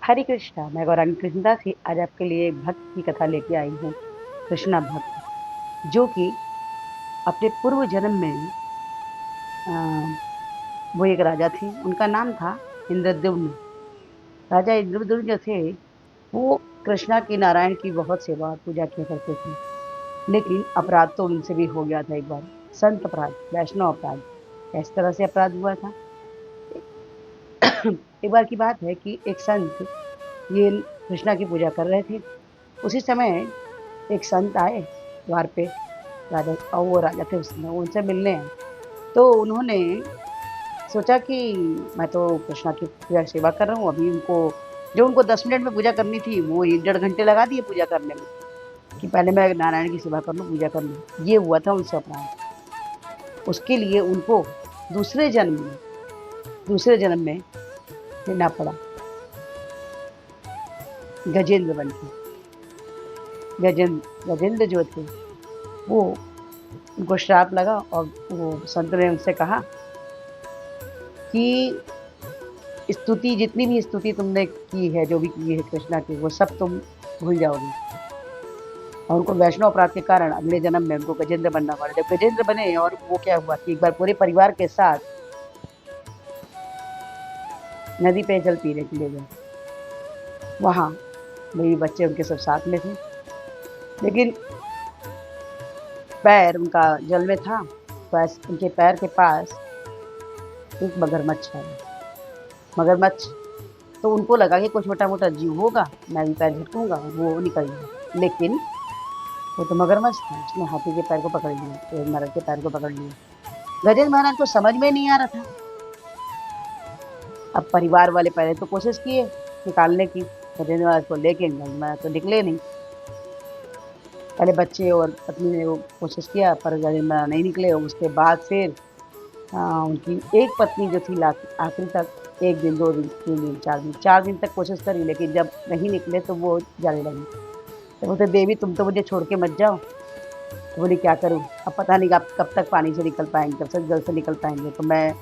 हरे कृष्णा, मैं गौरांगी कृष्णदास ही आज आपके लिए एक भक्त की कथा लेके आई हूँ। कृष्णा भक्त, जो कि अपने पूर्व जन्म में अ, वो एक राजा थे। उनका नाम था इंद्रद्युम्न। राजा इंद्रद्युम्न जो थे, वो कृष्णा की, नारायण की बहुत सेवा और पूजा किया करते थे। लेकिन अपराध तो उनसे भी हो गया था एक बार। संत अपराध, वैष्णव अपराध। इस तरह से अपराध हुआ था। एक बार की बात है कि एक संत ये कृष्णा की पूजा कर रहे थे। उसी समय एक संत आए द्वार पे। राजा, और वो राजा थे उस समय, वो उनसे मिलने आए। तो उन्होंने सोचा कि मैं तो कृष्णा की पूजा सेवा कर रहा हूँ, अभी उनको जो उनको 10 मिनट में पूजा करनी थी वो 1 डेढ़ घंटे लगा दिए पूजा करने में, कि पहले मैं नारायण की सेवा कर लूँ, पूजा कर लूँ। ये हुआ था उनसे अपराध। उसके लिए उनको दूसरे जन्म में दूसरे जन्म में लेना पड़ा गजेंद्र बन के। गजेंद्र जो थे, वो उनको श्राप लगा और वो संत ने उनसे कहा कि स्तुति, जितनी भी स्तुति तुमने की है, जो भी की है कृष्णा की, वो सब तुम भूल जाओगे। और उनको वैष्णव अपराध के कारण अगले जन्म में उनको गजेंद्र बनना पड़ा। जब गजेंद्र बने, और वो क्या हुआ कि एक बार पूरे परिवार के साथ नदी पे जल पीने के लिए गए। वहां मेरी बच्चे उनके सब साथ में थे, लेकिन पैर उनका जल में था। बस उनके पैर के पास एक मगरमच्छ है। मगरमच्छ, तो उनको लगा कि कोई छोटा मोटा जीव होगा, मैं भी पैर झटकूंगा वो निकल गया। लेकिन वो तो मगरमच्छ था, उसने हाथी के पैर को पकड़ लिया, एक मरद के पैर को पकड़ लिया। गजेंद्र महाराज को समझ में नहीं आ रहा था। अब परिवार वाले पहले तो कोशिश किए निकालने की, गजेंद्र महाराज को लेके, गजेंद्र महाराज तो निकले नहीं। पहले बच्चे और पत्नी ने वो कोशिश किया, पर गजेंद्र महाराज नहीं निकले। उसके बाद फिर उनकी एक पत्नी जो थी, आखिरी तक 1 दिन, 2 दिन, 3 दिन, 4 दिन, 4 दिन तक कोशिश करी, लेकिन जब नहीं निकले तो वो जाने लगी। तो बोलते, देवी तुम तो मुझे छोड़ के मत जाओ। तो बोली, क्या करूँ, अब पता नहीं कब तक पानी से निकल पाएंगे, कब तक जल से निकल पाएंगे, तो मैं,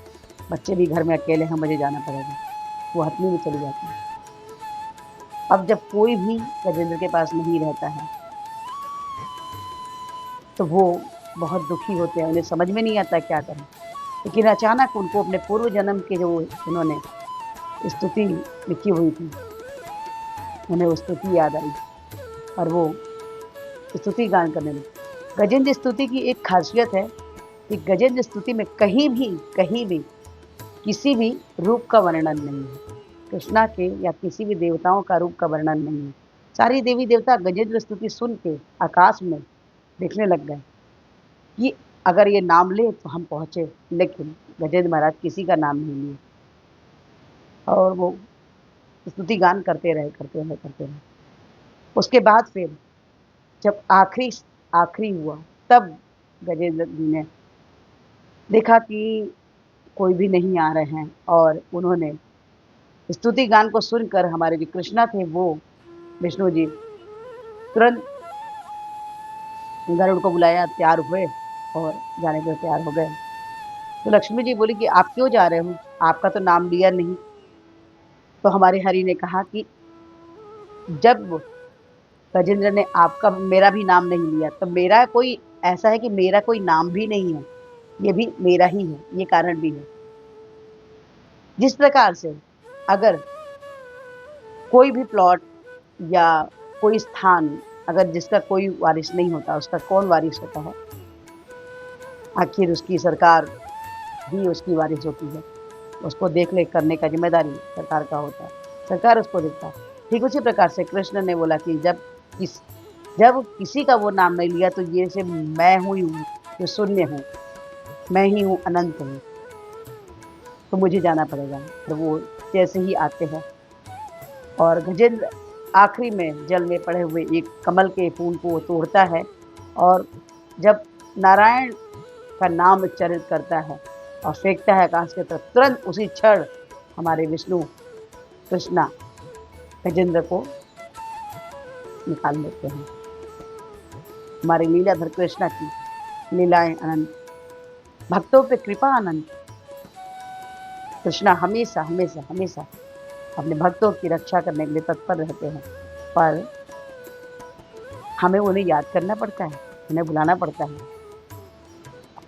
बच्चे भी घर में अकेले हैं, मुझे जाना पड़ेगा। वो हथनी में चली जाती है। अब जब कोई भी गजेंद्र के पास नहीं रहता है, तो वो बहुत दुखी होते हैं, उन्हें समझ में नहीं आता क्या करें। लेकिन अचानक उनको अपने पूर्व जन्म के जो उन्होंने स्तुति लिखी हुई थी, उन्हें वो स्तुति याद आई, और वो स्तुति गान करने लगे। गजेंद्र स्तुति की एक खासियत है कि गजेंद्र स्तुति में कहीं भी किसी भी रूप का वर्णन नहीं है। कृष्णा के या किसी भी देवताओं का रूप का वर्णन नहीं है। सारी देवी देवता गजेंद्र स्तुति सुन के आकाश में देखने लग गए कि अगर ये नाम ले तो हम पहुंचे। लेकिन गजेंद्र महाराज किसी का नाम नहीं लिए, और वो स्तुति गान करते रहे। उसके बाद फिर जब आखिरी हुआ, तब गजेंद्र जी ने देखा कि कोई भी नहीं आ रहे हैं, और उन्होंने स्तुति गान को सुनकर, हमारे जो कृष्णा थे वो, विष्णु जी तुरंत गरुड़ को बुलाया, तैयार हुए और जाने के लिए तैयार हो गए। तो लक्ष्मी जी बोली कि आप क्यों जा रहे हो, आपका तो नाम लिया नहीं। तो हमारे हरि ने कहा कि जब गजेंद्र ने आपका, मेरा भी नाम नहीं लिया, तो मेरा कोई, ऐसा है कि मेरा कोई नाम भी नहीं है, ये भी मेरा ही है, ये कारण भी है। जिस प्रकार से अगर कोई भी प्लॉट या कोई स्थान, अगर जिसका कोई वारिस नहीं होता, उसका कौन वारिस होता है? आखिर उसकी सरकार ही उसकी वारिस होती है। उसको देख रेख करने का जिम्मेदारी सरकार का होता है, सरकार उसको देखता है। ठीक उसी प्रकार से कृष्ण ने बोला कि जब किसी का वो नाम नहीं लिया, तो ये से मैं ही हूँ जो शून्य हूँ, मैं ही हूँ, अनंत हूँ, तो मुझे जाना पड़ेगा। और वो जैसे ही आते हैं, और गजेंद्र आखिरी में जल में पड़े हुए एक कमल के फूल को तोड़ता है, और जब नारायण का नाम उच्चारित करता है और फेंकता है आकाश की तरफ, तुरंत उसी क्षण हमारे विष्णु कृष्णा गजेंद्र को निकाल लेते हैं। हमारे लीलाधर कृष्णा की लीलाएं अनंत, भक्तों पे कृपा अनंत। कृष्णा हमेशा हमेशा हमेशा अपने भक्तों की रक्षा करने के लिए तत्पर रहते हैं। पर हमें उन्हें याद करना पड़ता है, उन्हें बुलाना पड़ता है।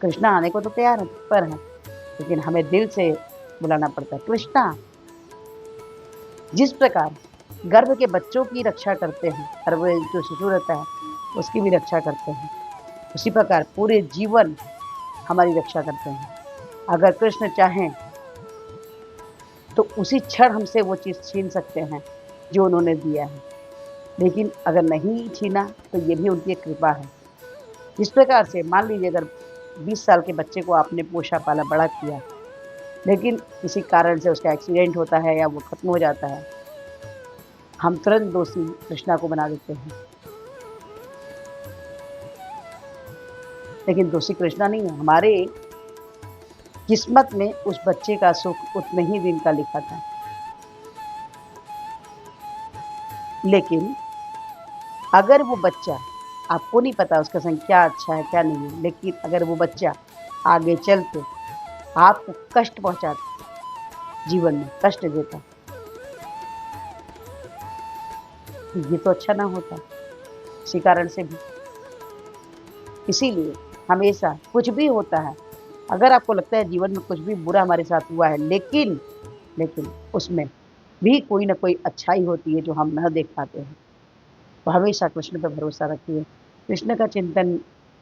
कृष्णा आने को तो तैयार हैं, तत्पर हैं, लेकिन हमें दिल से बुलाना पड़ता है। कृष्णा जिस प्रकार गर्भ के बच्चों की रक्षा करते हैं, गर्भ में जो शिशु रहता है, उसकी भी रक्षा करते हैं, उसी प्रकार पूरे जीवन हमारी रक्षा करते हैं। अगर कृष्ण चाहें तो उसी क्षण हमसे वो चीज़ छीन सकते हैं जो उन्होंने दिया है, लेकिन अगर नहीं छीना तो ये भी उनकी एक कृपा है। जिस प्रकार से मान लीजिए अगर 20 साल के बच्चे को आपने पोसा-पाला, बड़ा किया, लेकिन किसी कारण से उसका एक्सीडेंट होता है या वो खत्म हो जाता है, हम तुरंत दोषी कृष्णा को बना देते हैं। लेकिन दोषी कृष्णा नहीं है, हमारे किस्मत में उस बच्चे का सुख उतने ही दिन का लिखा था। लेकिन अगर वो बच्चा, आपको नहीं पता उसका संग क्या अच्छा है, क्या नहीं है, लेकिन अगर वो बच्चा आगे चल के आपको कष्ट पहुँचाता, जीवन में कष्ट देता, तो ये तो अच्छा ना होता, इसी कारण से भी। इसीलिए हमेशा कुछ भी होता है, अगर आपको लगता है जीवन में कुछ भी बुरा हमारे साथ हुआ है, लेकिन उसमें भी कोई न कोई अच्छाई होती है जो हम न देख पाते हैं। तो हमेशा कृष्ण पे भरोसा रखिए, कृष्ण का चिंतन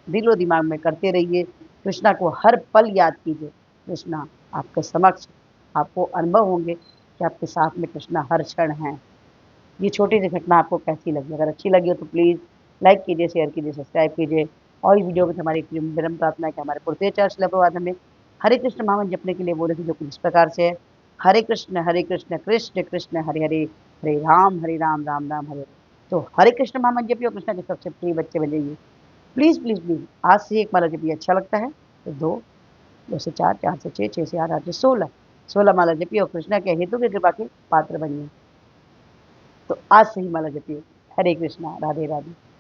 दिलो-दिमाग में करते रहिए, कृष्णा को हर पल याद कीजिए। कृष्णा आपके समक्ष, आपको अनुभव होंगे कि आपके साथ में कृष्णा हर क्षण हैं। ये छोटी-सी घटना आपको कैसी लगी? अगर अच्छी लगी हो तो प्लीज़ लाइक कीजिए, शेयर कीजिए, सब्सक्राइब कीजिए और इस वीडियो में से हमारी एक विनम्र प्रार्थना है कि हमारे पूर्ति शिला प्रभात हमें हरे कृष्ण महामंत्र जपने के लिए बोले थे, जो कुछ इस प्रकार से है, हरे कृष्ण, कृष्ण कृष्ण हरे हरे, हरे राम, राम राम हरे हरे। तो हरे कृष्ण महामंत्र जपिए और कृष्णा के सबसे प्रिय बच्चे बन जाइए। प्लीज़, प्लीज़, प्लीज़ आज से एक माला जपिए, अच्छा लगता है तो 2, 2 से 4, 4 से 6, 6 से 8, 8 से 16, 16 माला जपिए और कृष्णा के हेतु की कृपा के पात्र बनिए। तो आज से ही माला जपिए। हरे कृष्णा, राधे राधे।